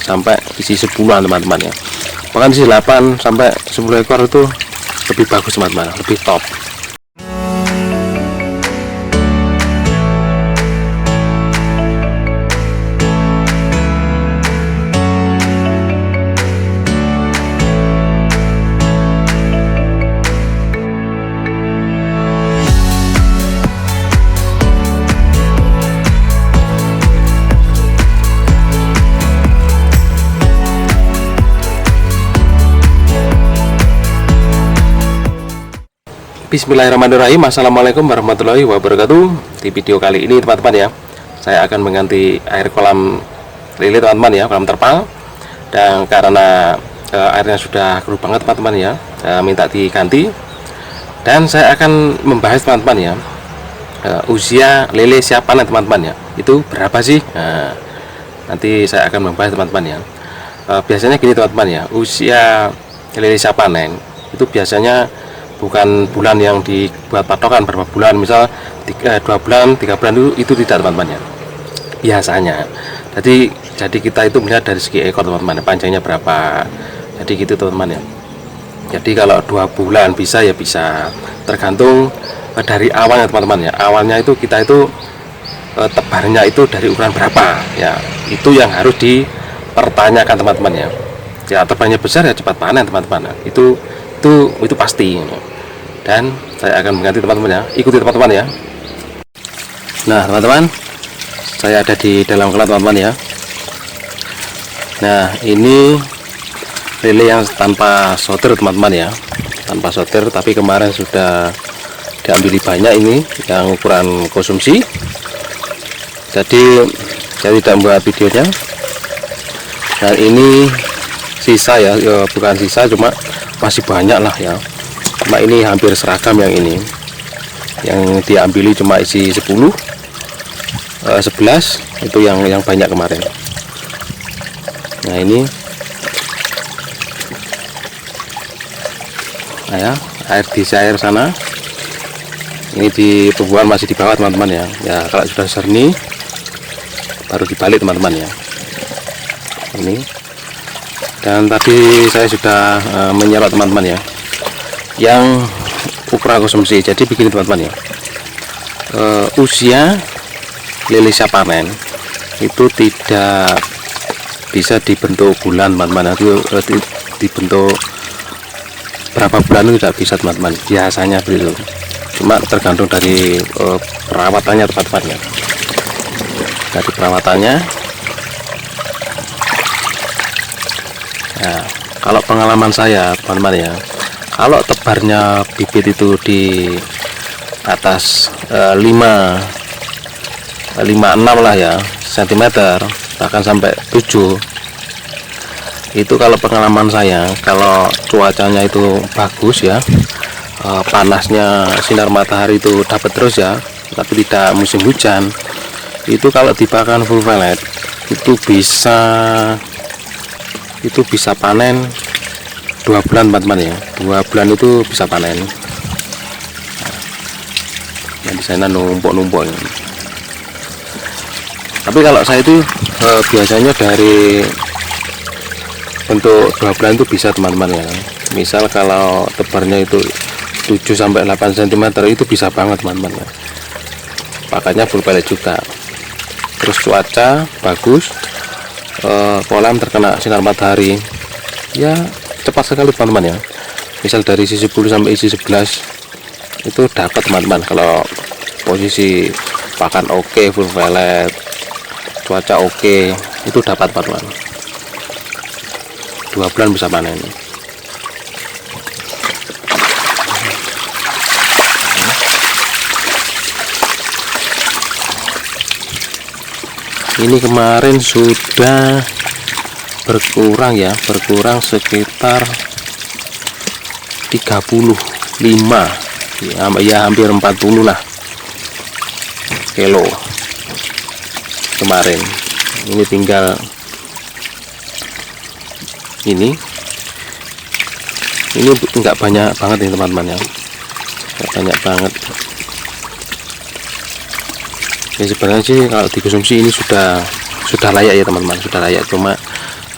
sampai isi 10-an teman-teman ya. Bahkan isi 8 sampai 10 ekor itu lebih bagus teman-teman, lebih top. Bismillahirrahmanirrahim. Assalamualaikum warahmatullahi wabarakatuh. Di video kali ini teman-teman ya, saya akan mengganti air kolam lele teman-teman ya, kolam terpal. Dan karena airnya sudah keruh banget teman-teman ya, minta diganti. Dan saya akan membahas teman-teman ya, usia lele siap panen teman-teman ya, itu berapa sih? Nanti saya akan membahas teman-teman ya. Biasanya gini teman-teman ya, usia lele siap panen itu biasanya bukan bulan yang dibuat patokan berapa bulan, misal 2 bulan 3 bulan itu tidak teman-teman ya, biasanya. Jadi kita itu melihat dari segi ekor teman-teman, panjangnya berapa, jadi gitu teman-teman ya. Jadi kalau 2 bulan bisa ya bisa, tergantung dari awalnya teman-teman ya. Awalnya itu kita itu tebarnya itu dari ukuran berapa ya, itu yang harus dipertanyakan teman-teman ya. Ya tebarnya besar ya cepat panen teman-teman, itu pasti. Dan saya akan mengganti teman-teman ya, ikuti teman-teman ya. Nah teman-teman, saya ada di dalam kolam teman-teman ya. Nah ini lele yang tanpa sortir teman-teman ya, tanpa sortir, tapi kemarin sudah diambil banyak ini yang ukuran konsumsi. Jadi saya tidak membuat videonya. Dan ini sisa ya, bukan sisa, cuma masih banyak lah ya. Cuma ini hampir seragam yang ini, yang diambil cuma isi 10 11 itu yang banyak kemarin. Nah ini ya, air sana, ini di tumbuhan masih di bawah teman-teman ya. Ya kalau sudah serni baru dibalik teman-teman ya. Ini, dan tadi saya sudah menyerot teman-teman ya, yang ukuran konsumsi. Jadi begini teman-teman ya, usia lele siap panen itu tidak bisa dibentuk bulan teman-teman, itu dibentuk berapa bulan itu tidak bisa teman-teman, biasanya begitu. Cuma tergantung dari perawatannya teman-teman ya, dari perawatannya. Nah, kalau pengalaman saya teman-teman ya, kalau tebarnya bibit itu di atas 5 6 lah ya cm, bahkan sampai 7, itu kalau pengalaman saya, kalau cuacanya itu bagus ya, panasnya sinar matahari itu dapat terus ya, tapi tidak musim hujan, itu kalau dipakan full violet itu bisa panen 2 bulan teman-teman ya. 2 bulan itu bisa panen. Yang di sana numpuk-numpuk. Tapi kalau saya itu biasanya dari bentuk 2 bulan itu bisa teman-teman ya. Misal kalau tebarnya itu 7 sampai 8 cm itu bisa banget teman-teman ya. Pakainya full pellet juga. Terus cuaca bagus, kolam terkena sinar matahari ya, cepat sekali teman-teman ya. Misal dari isi 10 sampai isi 11 itu dapat teman-teman, kalau posisi pakan oke, full violet, cuaca oke, itu dapat teman-teman. 2 bulan bisa panen. Ini kemarin sudah berkurang ya, berkurang sekitar 35 ya, hampir 40 lah kilo kemarin. Ini tinggal ini enggak banyak banget nih teman-teman ya, enggak banyak banget. Ya sebenarnya sih kalau dikonsumsi ini sudah sudah layak ya teman-teman, sudah layak. Cuma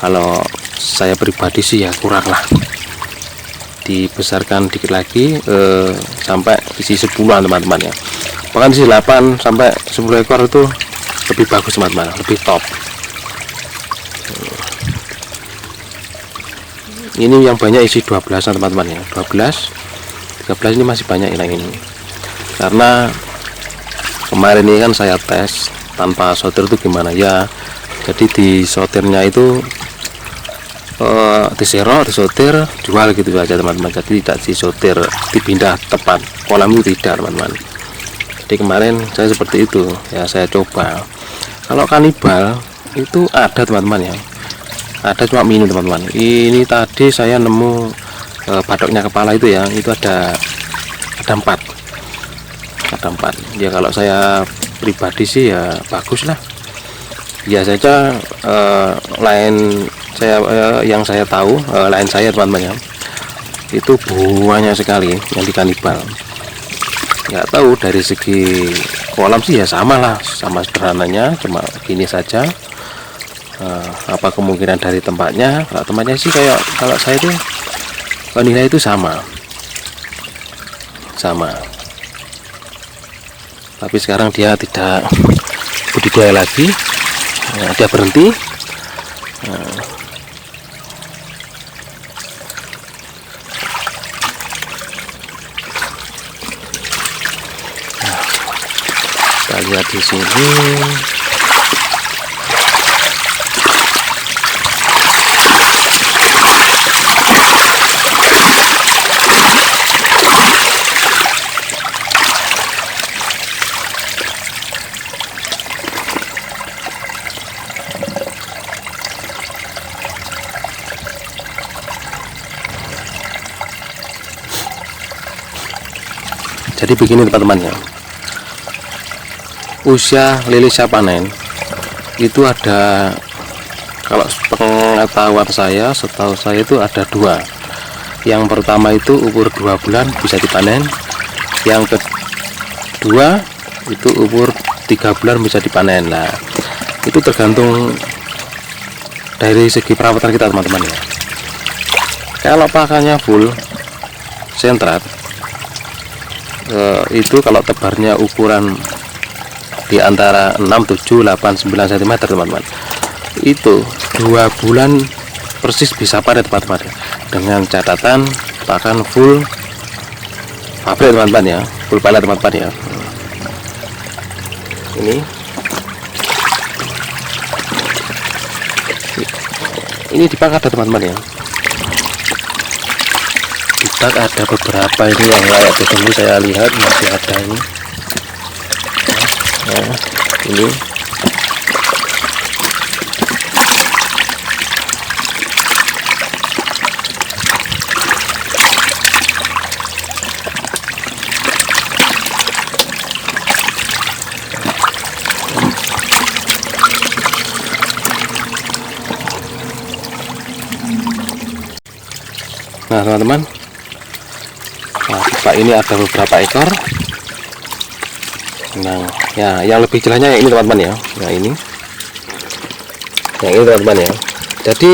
kalau saya pribadi sih ya kurang lah, dibesarkan dikit lagi sampai isi 10-an teman-teman ya. Bahkan isi 8 sampai 10 ekor itu lebih bagus teman-teman, lebih top. Ini yang banyak isi 12-an teman-teman ya, 12 13 ini masih banyak yang ini, karena kemarin ini kan saya tes tanpa sortir itu gimana ya. Jadi di sortirnya itu diserok, disortir, jual gitu aja teman-teman. Jadi tidak disortir, dipindah tempat kolam itu tidak teman-teman. Jadi kemarin saya seperti itu ya, saya coba. Kalau kanibal itu ada teman-teman ya, ada cuma mini teman-teman. Ini tadi saya nemu batuknya kepala itu ya, itu ada 4 ya. Kalau saya pribadi sih ya bagus lah, biasa saja. Lain saya yang saya tahu, lain saya teman-teman ya, itu banyak sekali yang di kanibal. Nggak tahu dari segi kolam sih ya sama lah, sama sederhananya, cuma gini saja. Apa kemungkinan dari tempatnya? Kalau tempatnya sih kayak kalau saya itu nilai itu sama, tapi sekarang dia tidak budidaya lagi, dia berhenti. Kita lihat di sini. Jadi begini teman-teman ya, usia lele siap panen itu ada, kalau pengetahuan saya, setahu saya itu ada 2. Yang pertama itu umur 2 bulan bisa dipanen, yang kedua itu umur 3 bulan bisa dipanen. Nah itu tergantung dari segi perawatan kita teman-teman ya. Kalau pakannya full sentrat, itu kalau tebarnya ukuran di antara 6, 7, 8, 9 cm teman-teman, itu 2 bulan persis bisa panen teman-teman, dengan catatan pakan full pabrik teman-teman ya, full panen teman-teman ya. Ini di pak ada teman-teman ya, di pak ada beberapa ini yang layak ditunggu. Saya lihat masih ada ini. Nah, ini nah teman-teman, nah Pak ini ada beberapa ekor. Nah ya, yang lebih jelasnya yang ini teman-teman ya, nah ini yang ini teman-teman ya. Jadi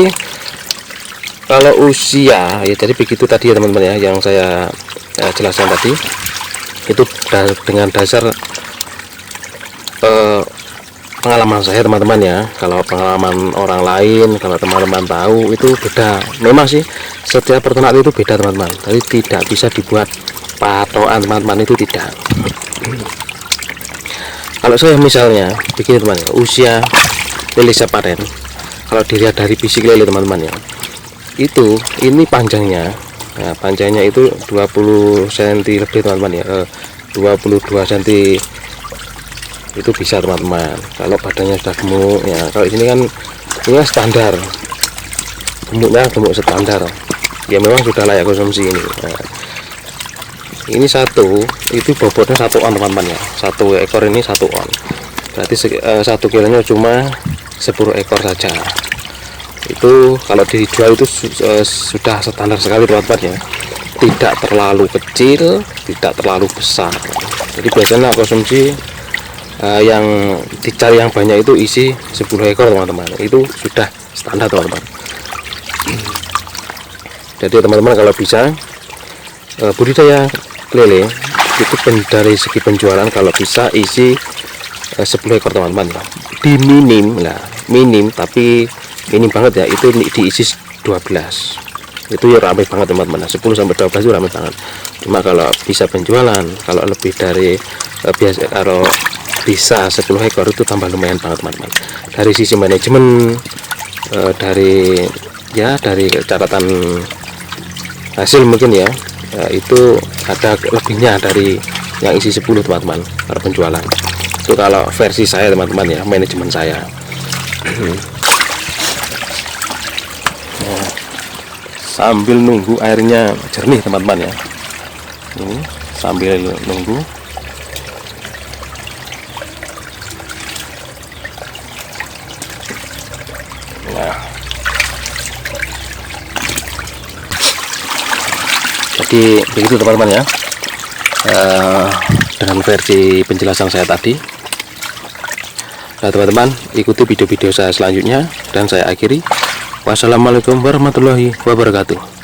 kalau usia ya, jadi begitu tadi ya teman-teman ya, yang saya jelaskan tadi itu dengan dasar pengalaman saya teman-teman ya. Kalau pengalaman orang lain, kalau teman-teman tahu itu beda. Memang sih setiap peternak itu beda teman-teman, jadi tidak bisa dibuat patokan teman-teman, itu tidak. Kalau saya misalnya begini teman ya, usia lele siap panen, kalau dilihat dari fisik lele teman-teman ya, itu ini panjangnya, nah, panjangnya itu 20 cm lebih teman-teman ya, 22 cm itu bisa teman-teman. Kalau badannya sudah gemuk ya, kalau di sini kan ini standar gemuknya, gemuk standar ya, memang sudah layak konsumsi ini. Nah, ini satu itu bobotnya 1 on teman-teman ya, 1 ekor ini 1 on, berarti 1 kilonya cuma 10 ekor saja. Itu kalau dijual itu sudah standar sekali teman-teman ya, tidak terlalu kecil, tidak terlalu besar. Jadi biasanya konsumsi yang dicari yang banyak itu isi 10 ekor teman-teman, itu sudah standar teman-teman. Jadi teman-teman kalau bisa budidaya lele itu dari segi penjualan kalau bisa isi 10 ekor teman-teman, di minim tapi minim banget ya, itu diisi 12, itu ya ramai banget teman-teman. 10 sampai 12 itu ramai banget. Cuma kalau bisa penjualan, kalau lebih dari biasa, kalau bisa 10 ekor itu tambah lumayan banget teman-teman. Dari sisi manajemen, dari catatan hasil mungkin ya, itu ada lebihnya dari yang isi 10 teman-teman kalau penjualan. Itu kalau versi saya teman-teman ya, manajemen saya. Nah, sambil nunggu airnya jernih teman-teman ya, ini sambil nunggu. Nah, jadi begitu teman-teman ya, dengan versi penjelasan saya tadi. Nah teman-teman, ikuti video-video saya selanjutnya dan saya akhiri. Wassalamualaikum warahmatullahi wabarakatuh.